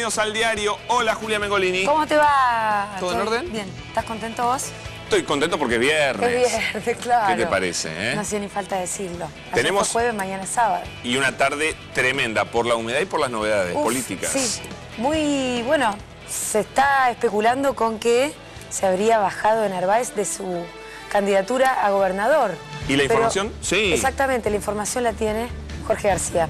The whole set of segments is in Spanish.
bienvenidos al diario. Hola, Julia Mengolini. ¿Cómo te va? ¿Todo en orden? Bien. ¿Estás contento vos? Estoy contento porque es viernes. Es viernes, claro. ¿Qué te parece, No hacía ni falta decirlo. Tenemos fue jueves, mañana es sábado. Y una tarde tremenda por la humedad y por las novedades políticas. Sí, muy bueno. Se está especulando con que se habría bajado de Narváez de su candidatura a gobernador. ¿Y la información? Sí. Exactamente, la información la tiene Jorge García.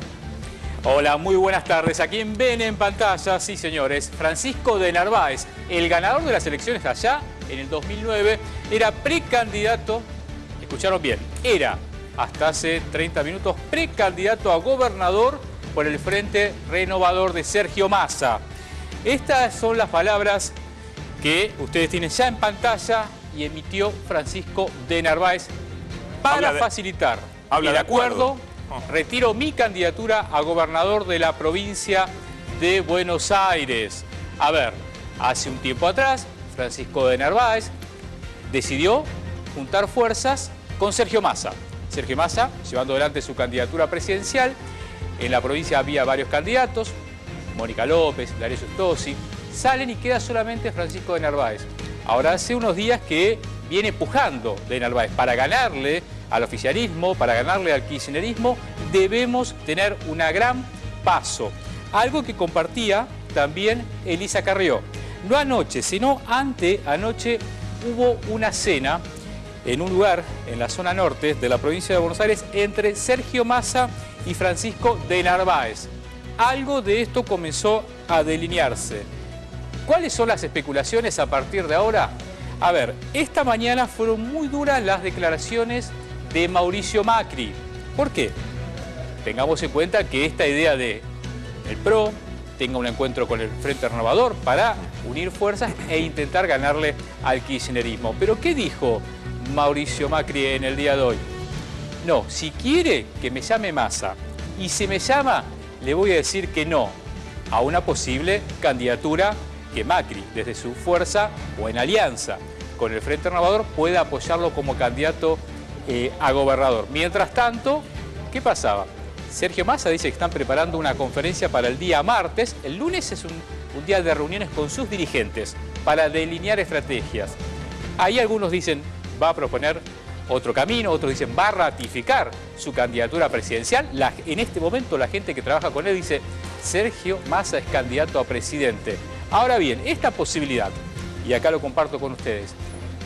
Hola, muy buenas tardes. A quien ven en pantalla, sí señores, Francisco de Narváez, el ganador de las elecciones allá en el 2009, era precandidato, escucharon bien, era hasta hace 30 minutos precandidato a gobernador por el Frente Renovador de Sergio Massa. Estas son las palabras que ustedes tienen ya en pantalla y emitió Francisco de Narváez para facilitar el acuerdo. Retiro mi candidatura a gobernador de la provincia de Buenos Aires. A ver, hace un tiempo atrás, Francisco de Narváez decidió juntar fuerzas con Sergio Massa. Sergio Massa, llevando adelante su candidatura presidencial. En la provincia había varios candidatos, Mónica López, Darío Justosi. Salen y queda solamente Francisco de Narváez. Ahora hace unos días que viene pujando de Narváez para ganarle al oficialismo, para ganarle al kirchnerismo, debemos tener una gran paso. Algo que compartía también Elisa Carrió. No anoche, sino anteanoche hubo una cena en un lugar en la zona norte de la provincia de Buenos Aires entre Sergio Massa y Francisco de Narváez. Algo de esto comenzó a delinearse. ¿Cuáles son las especulaciones a partir de ahora? A ver, esta mañana fueron muy duras las declaraciones de Mauricio Macri. ¿Por qué? Tengamos en cuenta que esta idea de el PRO tenga un encuentro con el Frente Renovador para unir fuerzas e intentar ganarle al kirchnerismo. ¿Pero qué dijo Mauricio Macri en el día de hoy? No, si quiere que me llame Massa y si me llama, le voy a decir que no a una posible candidatura que Macri, desde su fuerza o en alianza con el Frente Renovador, pueda apoyarlo como candidato a gobernador. Mientras tanto, ¿qué pasaba? Sergio Massa dice que están preparando una conferencia para el día martes. El lunes es un día de reuniones con sus dirigentes para delinear estrategias. Ahí algunos dicen va a proponer otro camino, otros dicen va a ratificar su candidatura presidencial. En este momento la gente que trabaja con él dice Sergio Massa es candidato a presidente. Ahora bien, esta posibilidad, y acá lo comparto con ustedes,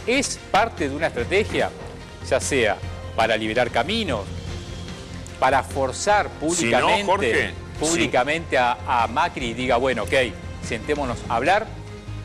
es parte de una estrategia, ya sea para liberar caminos, para forzar públicamente, a Macri y diga, bueno, ok, sentémonos a hablar.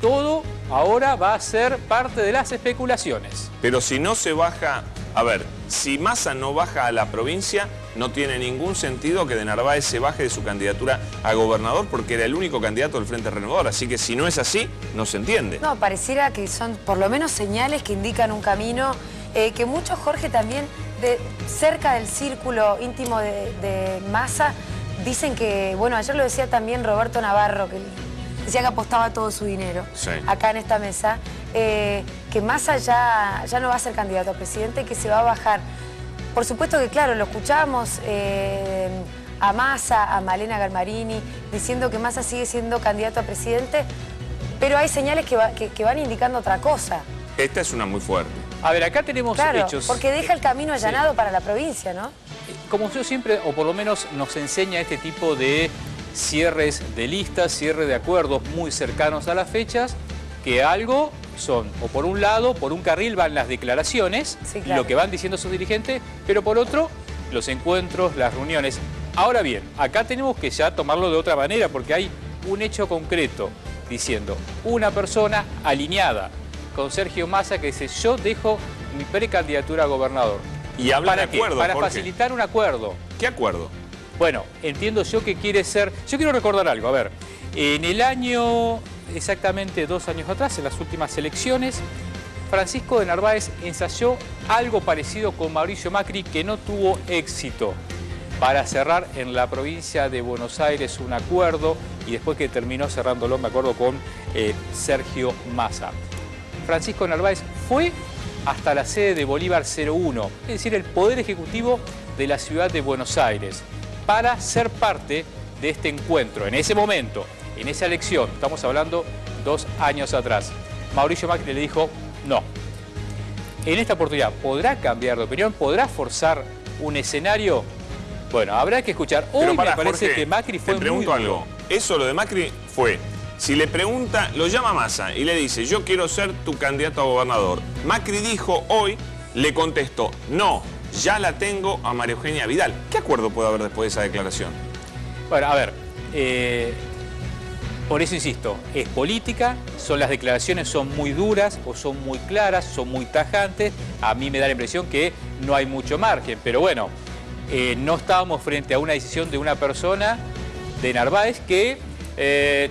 Todo ahora va a ser parte de las especulaciones. Pero si no se baja, a ver, si Massa no baja a la provincia, no tiene ningún sentido que de Narváez se baje de su candidatura a gobernador porque era el único candidato del Frente Renovador. Así que si no es así, no se entiende. No, pareciera que son por lo menos señales que indican un camino que muchos, Jorge, también cerca del círculo íntimo de Massa dicen que, bueno, ayer lo decía también Roberto Navarro, que decía que apostaba todo su dinero acá en esta mesa, que Massa ya no va a ser candidato a presidente, que se va a bajar. Por supuesto que, claro, lo escuchábamos a Massa, a Malena Galmarini, diciendo que Massa sigue siendo candidato a presidente, pero hay señales que van indicando otra cosa. Esta es una muy fuerte. A ver, acá tenemos hechos. Porque deja el camino allanado para la provincia, ¿no? Como yo siempre, o por lo menos nos enseña este tipo de cierres de listas, cierre de acuerdos muy cercanos a las fechas, que algo son, o por un lado, por un carril van las declaraciones, y lo que van diciendo sus dirigentes, pero por otro, los encuentros, las reuniones. Ahora bien, acá tenemos que ya tomarlo de otra manera, porque hay un hecho concreto diciendo una persona alineada con Sergio Massa que dice yo dejo mi precandidatura a gobernador. ¿Y habla de acuerdo, Para Jorge? facilitar un acuerdo. ¿Qué acuerdo? Bueno, entiendo yo que quiere ser... Yo quiero recordar algo, a ver. En el año, exactamente 2 años atrás, en las últimas elecciones, Francisco de Narváez ensayó algo parecido con Mauricio Macri que no tuvo éxito para cerrar en la provincia de Buenos Aires un acuerdo y después que terminó cerrándolo, me acuerdo, con Sergio Massa. Francisco Narváez fue hasta la sede de Bolívar 01, es decir, el Poder Ejecutivo de la ciudad de Buenos Aires, para ser parte de este encuentro. En ese momento, En esa elección, estamos hablando 2 años atrás, Mauricio Macri le dijo no. En esta oportunidad, ¿podrá cambiar de opinión? ¿Podrá forzar un escenario? Bueno, habrá que escuchar. Hoy me parece Jorge, que Macri fue te pregunto muy duro. algo. Eso, lo de Macri, fue... Si le pregunta, lo llama Massa y le dice, yo quiero ser tu candidato a gobernador. Macri dijo hoy, le contestó, no, ya la tengo a María Eugenia Vidal. ¿Qué acuerdo puede haber después de esa declaración? Bueno, a ver, por eso insisto, es política, las declaraciones son muy duras o son muy claras, son muy tajantes. A mí me da la impresión que no hay mucho margen, pero bueno, no estábamos frente a una decisión de una persona, de Narváez, que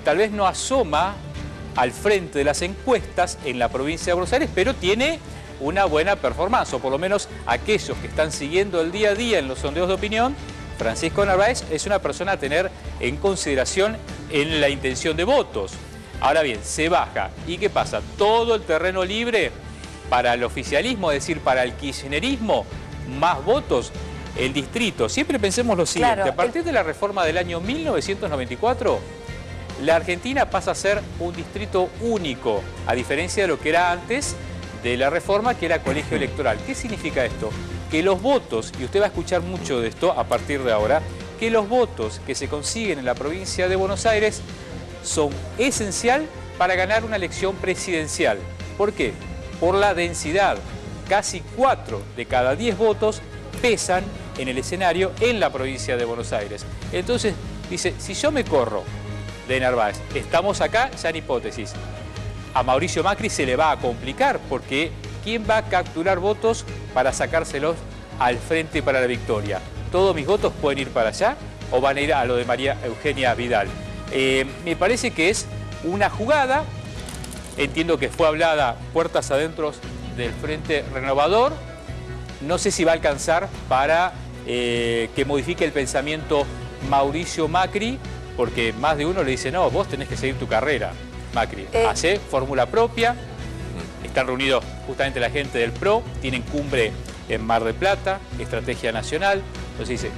tal vez no asoma al frente de las encuestas en la provincia de Buenos Aires, pero tiene una buena performance, o por lo menos aquellos que están siguiendo el día a día en los sondeos de opinión. Francisco Narváez es una persona a tener en consideración en la intención de votos. Ahora bien, se baja. ¿Y qué pasa? Todo el terreno libre para el oficialismo, es decir, para el kirchnerismo, más votos. El distrito, siempre pensemos lo siguiente, claro, a partir de la reforma del año 1994, la Argentina pasa a ser un distrito único, a diferencia de lo que era antes de la reforma, que era colegio electoral. ¿Qué significa esto? Que los votos, y usted va a escuchar mucho de esto a partir de ahora, que los votos que se consiguen en la provincia de Buenos Aires son esencial para ganar una elección presidencial. ¿Por qué? Por la densidad. Casi 4 de cada 10 votos pesan en el escenario en la provincia de Buenos Aires. Entonces, dice, si yo me corro de Narváez, estamos acá ya en hipótesis. A Mauricio Macri se le va a complicar porque ¿quién va a capturar votos para sacárselos al frente para la victoria? ¿Todos mis votos pueden ir para allá o van a ir a lo de María Eugenia Vidal? Me parece que es una jugada, entiendo que fue hablada puertas adentro del Frente Renovador. No sé si va a alcanzar para que modifique el pensamiento Mauricio Macri, porque más de uno le dice, no, vos tenés que seguir tu carrera, Macri. Hacé fórmula propia. Están reunidos justamente la gente del PRO, tienen cumbre en Mar del Plata, estrategia nacional. Entonces dice,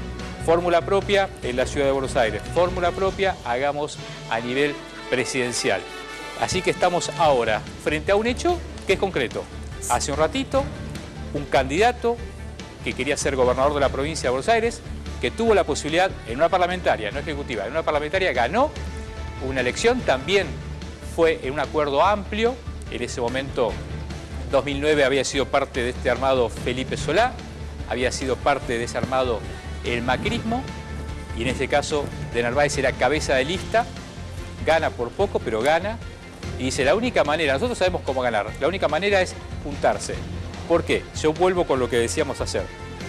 fórmula propia en la ciudad de Buenos Aires, fórmula propia hagamos a nivel presidencial. Así que estamos ahora frente a un hecho que es concreto. Hace un ratito, un candidato que quería ser gobernador de la provincia de Buenos Aires, que tuvo la posibilidad en una parlamentaria, no ejecutiva, en una parlamentaria ganó una elección, también fue en un acuerdo amplio. En ese momento, 2009, había sido parte de este armado Felipe Solá, había sido parte de ese armado el macrismo, y en este caso de Narváez era cabeza de lista, gana por poco, pero gana, y dice, la única manera, nosotros sabemos cómo ganar, la única manera es juntarse. ¿Por qué? Yo vuelvo con lo que decíamos hacer.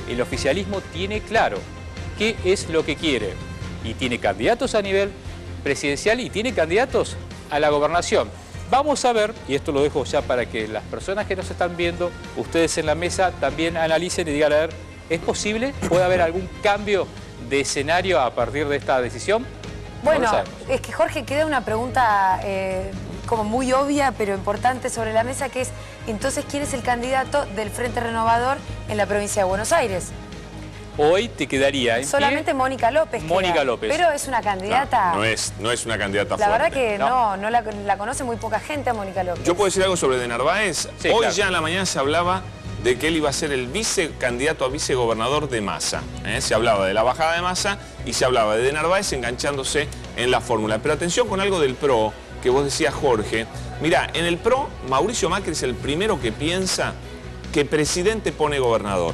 El oficialismo tiene claro qué es lo que quiere, y tiene candidatos a nivel presidencial y tiene candidatos a la gobernación. Vamos a ver, y esto lo dejo ya para que las personas que nos están viendo, ustedes en la mesa también analicen y digan, a ver, ¿es posible? ¿Puede haber algún cambio de escenario a partir de esta decisión? Bueno, es que Jorge, queda una pregunta como muy obvia pero importante sobre la mesa, que es, entonces, ¿quién es el candidato del Frente Renovador en la provincia de Buenos Aires? Hoy te quedaría en solamente pie Mónica López. Mónica López. Pero es una candidata... No es una candidata la fuerte. verdad que no la conoce muy poca gente a Mónica López. ¿Yo puedo decir algo sobre de Narváez? Sí, hoy claro. ya en la mañana se hablaba de que él iba a ser el vicecandidato a vicegobernador de Massa. Se hablaba de la bajada de Massa y se hablaba de Narváez enganchándose en la fórmula. Pero atención con algo del PRO, que vos decías, Jorge. Mirá, en el PRO, Mauricio Macri es el primero que piensa que presidente pone gobernador.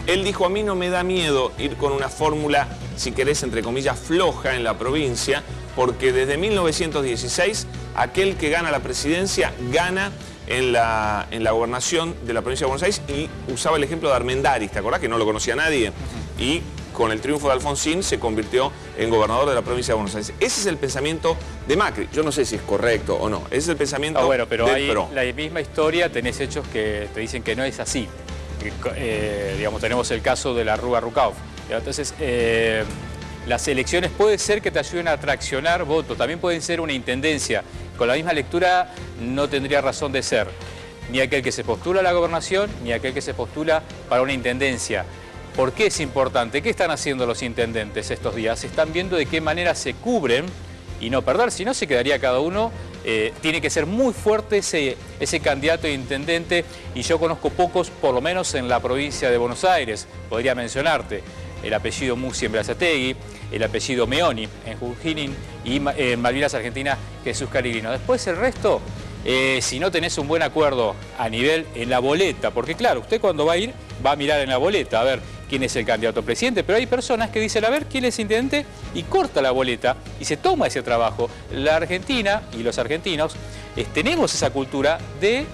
Él dijo, a mí no me da miedo ir con una fórmula, si querés, entre comillas, floja en la provincia, porque desde 1916, aquel que gana la presidencia gana en la gobernación de la provincia de Buenos Aires, y usaba el ejemplo de Armendáriz, ¿te acordás? Que no lo conocía nadie. Y con el triunfo de Alfonsín se convirtió en gobernador de la provincia de Buenos Aires. Ese es el pensamiento de Macri. Yo no sé si es correcto o no. Ese es el pensamiento pero del hay PRO. la misma historia, tenés hechos que te dicen que no es así. Digamos, tenemos el caso de la Rúa Rucauf. Entonces, las elecciones puede ser que te ayuden a traccionar votos, también pueden ser una intendencia. Con la misma lectura no tendría razón de ser ni aquel que se postula a la gobernación, ni aquel que se postula para una intendencia. ¿Por qué es importante? ¿Qué están haciendo los intendentes estos días? Están viendo de qué manera se cubren y no perder, si no se quedaría cada uno. Tiene que ser muy fuerte ese candidato a intendente, y yo conozco pocos, por lo menos en la provincia de Buenos Aires. Podría mencionarte el apellido Musi en Berazategui, el apellido Meoni en Junín y en Malvinas Argentina Jesús Carigrino. Después el resto, si no tenés un buen acuerdo a nivel en la boleta, porque claro, usted cuando va a ir va a mirar en la boleta a ver quién es el candidato a presidente, pero hay personas que dicen a ver quién es intendente y corta la boleta y se toma ese trabajo. La Argentina y los argentinos tenemos esa cultura de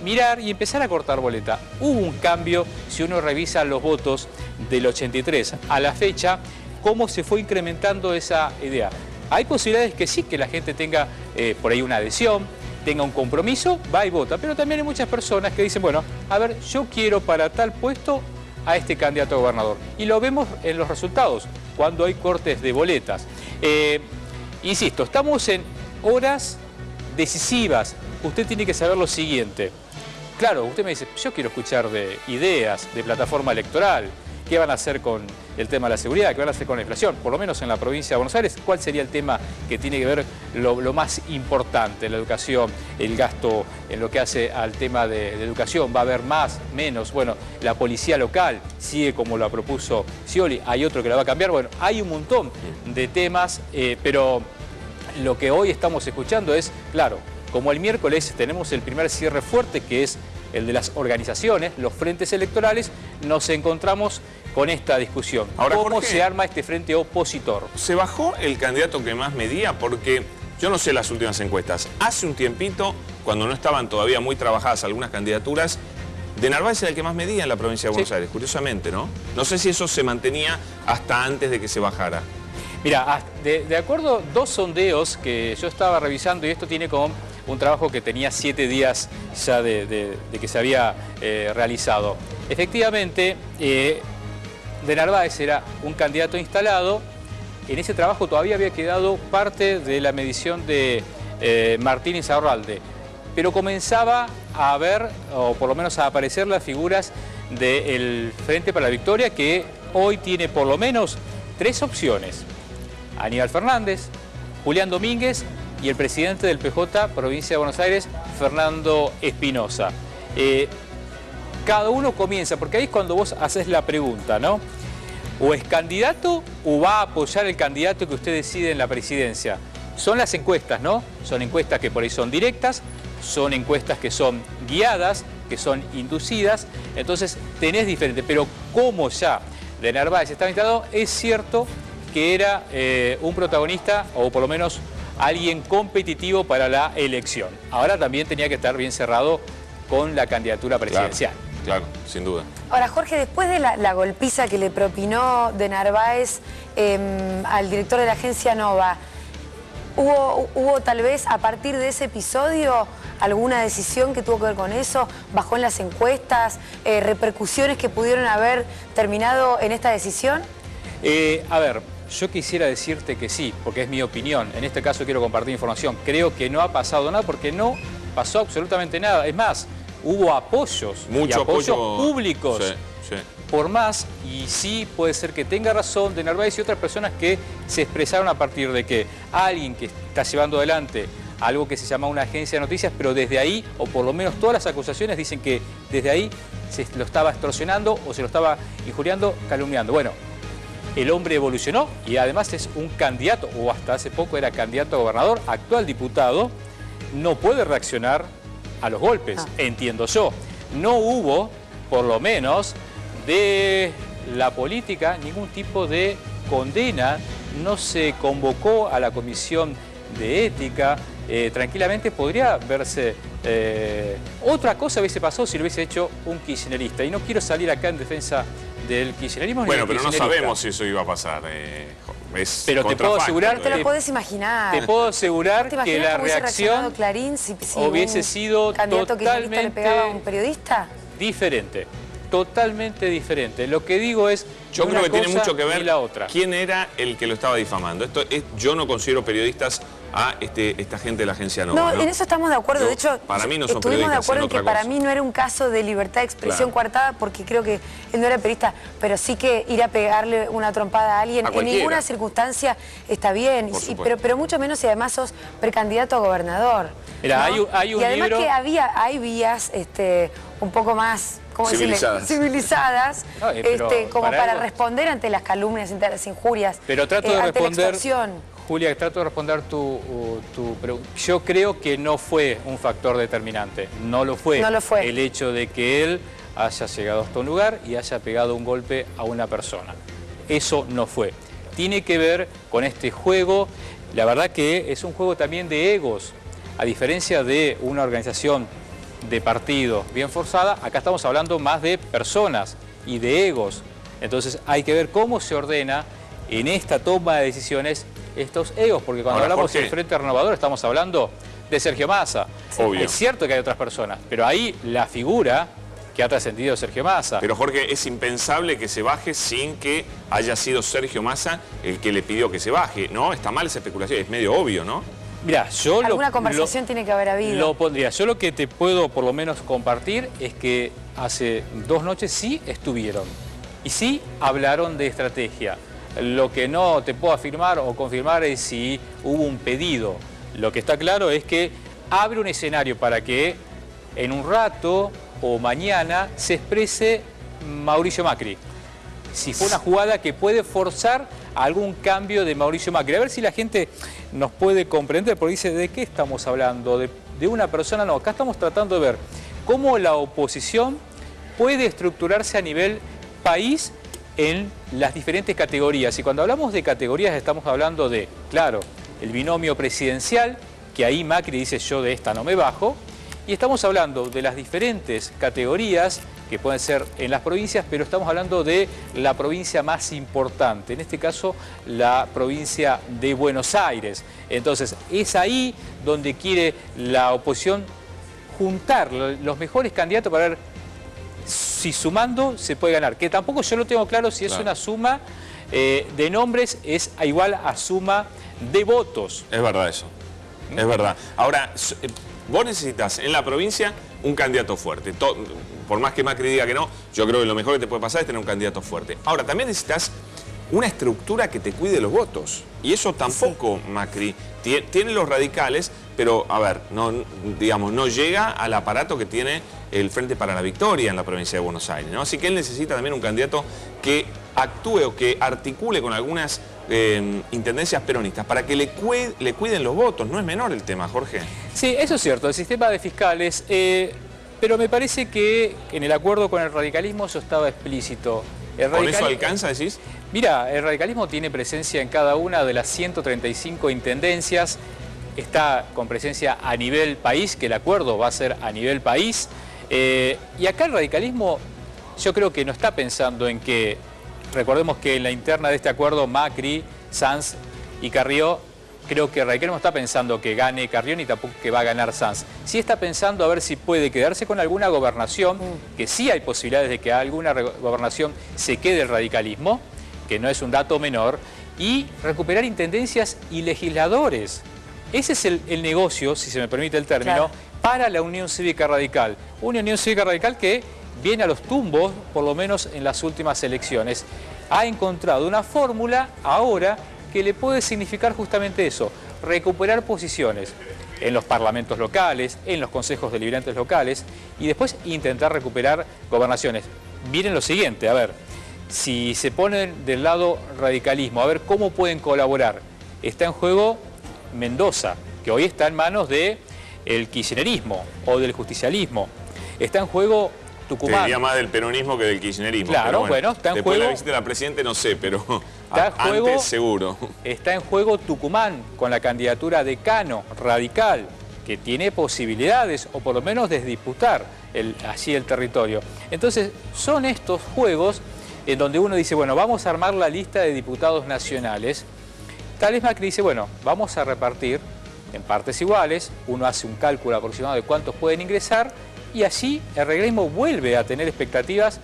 mirar y empezar a cortar boleta. Hubo un cambio, si uno revisa los votos del 83 a la fecha, cómo se fue incrementando esa idea. Hay posibilidades que sí, que la gente tenga por ahí una adhesión, tenga un compromiso, va y vota, pero también hay muchas personas que dicen, bueno, a ver, yo quiero para tal puesto a este candidato a gobernador. Y lo vemos en los resultados, cuando hay cortes de boletas. Insisto, estamos en horas decisivas. Usted tiene que saber lo siguiente. Claro, usted me dice, yo quiero escuchar de ideas, de plataforma electoral, qué van a hacer con el tema de la seguridad, qué van a hacer con la inflación, por lo menos en la provincia de Buenos Aires, cuál sería el tema que tiene que ver lo más importante, la educación, el gasto en lo que hace al tema de educación, va a haber más, menos, bueno, la policía local sigue como lo propuso Scioli, hay otro que la va a cambiar, bueno, hay un montón de temas, pero lo que hoy estamos escuchando es, claro, como el miércoles tenemos el primer cierre fuerte, que es el de las organizaciones, los frentes electorales, nos encontramos con esta discusión. Ahora, ¿cómo Jorge, se arma este frente opositor? ¿Se bajó el candidato que más medía? Porque yo no sé las últimas encuestas. Hace un tiempito, cuando no estaban todavía muy trabajadas algunas candidaturas, de Narváez era el que más medía en la provincia de Buenos Aires, curiosamente, ¿no? No sé si eso se mantenía hasta antes de que se bajara. Mira, de acuerdo, dos sondeos que yo estaba revisando, y esto tiene como un trabajo que tenía 7 días ya de que se había realizado. Efectivamente, de Narváez era un candidato instalado. En ese trabajo todavía había quedado parte de la medición de Martín Insaurralde, pero comenzaba a ver, o por lo menos a aparecer, las figuras del Frente para la Victoria, que hoy tiene por lo menos 3 opciones: Aníbal Fernández, Julián Domínguez y el presidente del PJ, provincia de Buenos Aires, Fernando Espinosa. Cada uno comienza, porque ahí es cuando vos haces la pregunta, ¿no? O es candidato o va a apoyar el candidato que usted decide en la presidencia. Son las encuestas, ¿no? Son encuestas que por ahí son directas, son encuestas que son guiadas, que son inducidas, entonces tenés diferente. Pero como ya de Narváez estaba instalado, es cierto que era un protagonista, o por lo menos alguien competitivo para la elección. Ahora también tenía que estar bien cerrado con la candidatura presidencial. Claro, sin duda. Ahora, Jorge, después de la golpiza que le propinó de Narváez al director de la agencia Nova, ¿hubo tal vez a partir de ese episodio alguna decisión que tuvo que ver con eso? ¿Bajó en las encuestas? ¿Repercusiones que pudieron haber terminado en esta decisión? A ver, yo quisiera decirte que sí, porque es mi opinión. En este caso quiero compartir información. Creo que no ha pasado nada, porque no pasó absolutamente nada. Es más, hubo apoyos, mucho apoyo apoyo públicos. Sí. Por más, y sí puede ser que tenga razón de Narváez y otras personas que se expresaron a partir de que alguien que está llevando adelante algo que se llama una agencia de noticias, pero desde ahí, o por lo menos todas las acusaciones dicen que desde ahí se lo estaba extorsionando o se lo estaba injuriando, calumniando. Bueno, el hombre evolucionó y además es un candidato, o hasta hace poco era candidato a gobernador, actual diputado, no puede reaccionar a los golpes, entiendo yo. No hubo, por lo menos, de la política ningún tipo de condena, no se convocó a la comisión de ética, tranquilamente podría verse... otra cosa hubiese pasado si lo hubiese hecho un kirchnerista, y no quiero salir acá en defensa del kirchnerismo. Bueno, pero no sabemos si eso iba a pasar. Pero te puedo asegurar... Te lo podés imaginar. Te puedo asegurar que la reacción Clarín si hubiese sido totalmente le pegaba a un periodista? Diferente. Totalmente diferente. Lo que digo es... Yo creo que tiene mucho que ver la otra. quién era el que lo estaba difamando. Yo no considero periodistas a esta gente de la agencia Nova. No, en eso estamos de acuerdo. De hecho, para mí no son estuvimos de acuerdo en que para cosa. mí no era un caso de libertad de expresión coartada, porque creo que él no era periodista, pero sí que ir a pegarle una trompada a alguien en ninguna circunstancia está bien, pero mucho menos si además sos precandidato a gobernador. Mira, ¿no? hay un y además libro... que hay vías un poco más... ¿cómo civilizadas, como para responder ante las calumnias, ante las injurias, pero trato de ante responder, la extorsión. Julia, trato de responder tu pregunta. Yo creo que no fue un factor determinante, no lo fue. No lo fue. El hecho de que él haya llegado hasta un lugar y haya pegado un golpe a una persona. Eso no fue. Tiene que ver con este juego, la verdad que es un juego también de egos. A diferencia de una organización de partido bien forzada, acá estamos hablando más de personas y de egos. Entonces hay que ver cómo se ordena en esta toma de decisiones estos egos, porque cuando hablamos del Frente Renovador estamos hablando de Sergio Massa. Obvio. Es cierto que hay otras personas, pero ahí la figura que ha trascendido Sergio Massa. Pero Jorge, es impensable que se baje sin que haya sido Sergio Massa el que le pidió que se baje, ¿no? Está mal esa especulación, es medio obvio, ¿no? Mirá, yo alguna conversación tiene que haber habido. Lo pondría. Yo lo que te puedo por lo menos compartir es que hace 2 noches sí estuvieron y sí hablaron de estrategia. Lo que no te puedo afirmar o confirmar es si hubo un pedido. Lo que está claro es que abre un escenario para que en un rato o mañana se exprese Mauricio Macri. Si fue una jugada que puede forzar algún cambio de Mauricio Macri. A ver si la gente nos puede comprender, porque dice, ¿de qué estamos hablando? ¿De una persona? No, acá estamos tratando de ver cómo la oposición puede estructurarse a nivel país en las diferentes categorías. Y cuando hablamos de categorías estamos hablando de, claro, el binomio presidencial, que ahí Macri dice yo de esta no me bajo, y estamos hablando de las diferentes categorías que pueden ser en las provincias, pero estamos hablando de la provincia más importante, en este caso la provincia de Buenos Aires. Entonces es ahí donde quiere la oposición juntar los mejores candidatos para ver si sumando se puede ganar, que tampoco yo lo tengo claro si es una suma de nombres es igual a suma de votos. Es verdad eso, es verdad. Ahora, vos necesitas en la provincia un candidato fuerte. Por más que Macri diga que no, yo creo que lo mejor que te puede pasar es tener un candidato fuerte. Ahora, también necesitas una estructura que te cuide los votos. Y eso tampoco Macri tiene los radicales, pero, a ver, digamos, no llega al aparato que tiene el Frente para la Victoria en la provincia de Buenos Aires, ¿no? Así que él necesita también un candidato que actúe o que articule con algunas intendencias peronistas para que le cuiden los votos. No es menor el tema, Jorge. Sí, eso es cierto. El sistema de fiscales... pero me parece que en el acuerdo con el radicalismo eso estaba explícito. ¿Con eso alcanza, decís? Mira, el radicalismo tiene presencia en cada una de las 135 intendencias, está con presencia a nivel país, que el acuerdo va a ser a nivel país, y acá el radicalismo yo creo que no está pensando en que, recordemos que en la interna de este acuerdo Macri, Sanz y Carrió, creo que el radicalismo está pensando que gane Carrió ni tampoco que va a ganar Sanz. Sí está pensando a ver si puede quedarse con alguna gobernación, que sí hay posibilidades de que alguna gobernación se quede el radicalismo, que no es un dato menor, y recuperar intendencias y legisladores. Ese es el negocio, si se me permite el término, para la Unión Cívica Radical. Una Unión Cívica Radical que viene a los tumbos, por lo menos en las últimas elecciones. Ha encontrado una fórmula ahora que le puede significar justamente eso, recuperar posiciones en los parlamentos locales, en los consejos deliberantes locales y después intentar recuperar gobernaciones. Miren lo siguiente, a ver, si se ponen del lado radicalismo, a ver cómo pueden colaborar. Está en juego Mendoza, que hoy está en manos del kirchnerismo o del justicialismo. Está en juego Tucumán. Te diría más del peronismo que del kirchnerismo. Claro, bueno, está en después juego... de la visita de la Presidenta no sé, pero juego, antes seguro. Está en juego Tucumán con la candidatura de Cano, radical, que tiene posibilidades, o por lo menos de disputar allí el territorio. Entonces, son estos juegos en donde uno dice, bueno, vamos a armar la lista de diputados nacionales. Tal vez Macri dice, bueno, vamos a repartir en partes iguales, uno hace un cálculo aproximado de cuántos pueden ingresar, y así el radicalismo vuelve a tener expectativas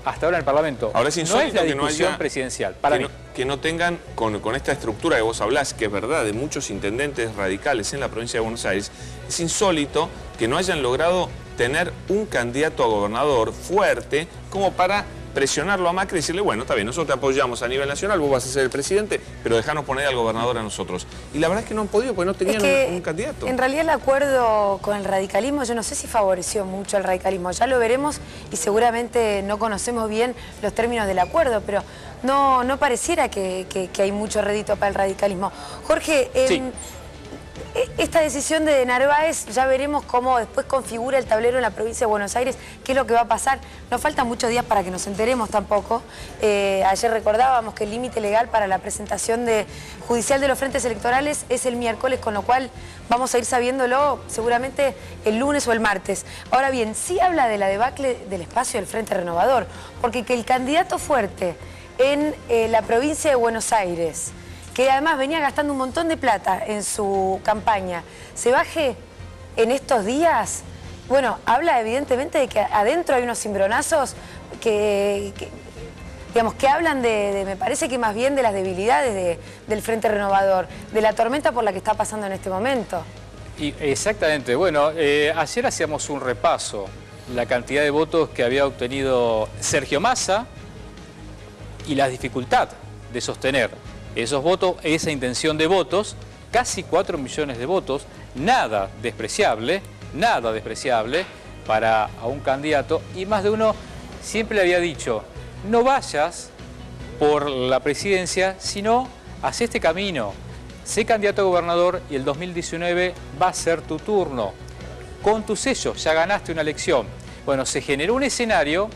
hasta ahora en el Parlamento. Ahora es insólito no es la que no discusión haya, presidencial, para mí. que no tengan, con esta estructura que vos hablás, que es verdad, de muchos intendentes radicales en la provincia de Buenos Aires, es insólito que no hayan logrado tener un candidato a gobernador fuerte como para presionarlo a Macri y decirle, bueno, está bien, nosotros te apoyamos a nivel nacional, vos vas a ser el presidente, pero dejanos poner al gobernador a nosotros. Y la verdad es que no han podido porque no tenían un candidato. En realidad el acuerdo con el radicalismo, yo no sé si favoreció mucho al radicalismo, ya lo veremos y seguramente no conocemos bien los términos del acuerdo, pero no pareciera que hay mucho rédito para el radicalismo. Jorge, Sí. Esta decisión de Narváez, ya veremos cómo después configura el tablero en la provincia de Buenos Aires, qué es lo que va a pasar. No faltan muchos días para que nos enteremos tampoco. Ayer recordábamos que el límite legal para la presentación judicial de los frentes electorales es el miércoles, con lo cual vamos a ir sabiéndolo seguramente el lunes o el martes. Ahora bien, sí habla de la debacle del espacio del Frente Renovador, porque que el candidato fuerte en la provincia de Buenos Aires, que además venía gastando un montón de plata en su campaña, se baje en estos días, bueno, habla evidentemente de que adentro hay unos cimbronazos que hablan me parece que más bien de las debilidades del Frente Renovador, de la tormenta por la que está pasando en este momento. Exactamente, bueno, ayer hacíamos un repaso, la cantidad de votos que había obtenido Sergio Massa y la dificultad de sostener esos votos, esa intención de votos, casi 4 millones de votos, nada despreciable para a un candidato, y más de uno siempre le había dicho, no vayas por la presidencia, sino haz este camino, sé candidato a gobernador y el 2019 va a ser tu turno, con tu sello, ya ganaste una elección. Bueno, se generó un escenario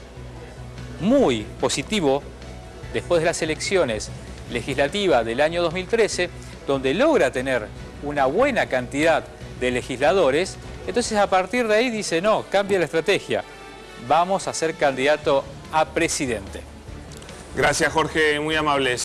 muy positivo después de las elecciones legislativa del año 2013, donde logra tener una buena cantidad de legisladores. Entonces a partir de ahí dice, no, cambia la estrategia, vamos a ser candidato a presidente. Gracias, Jorge, muy amables.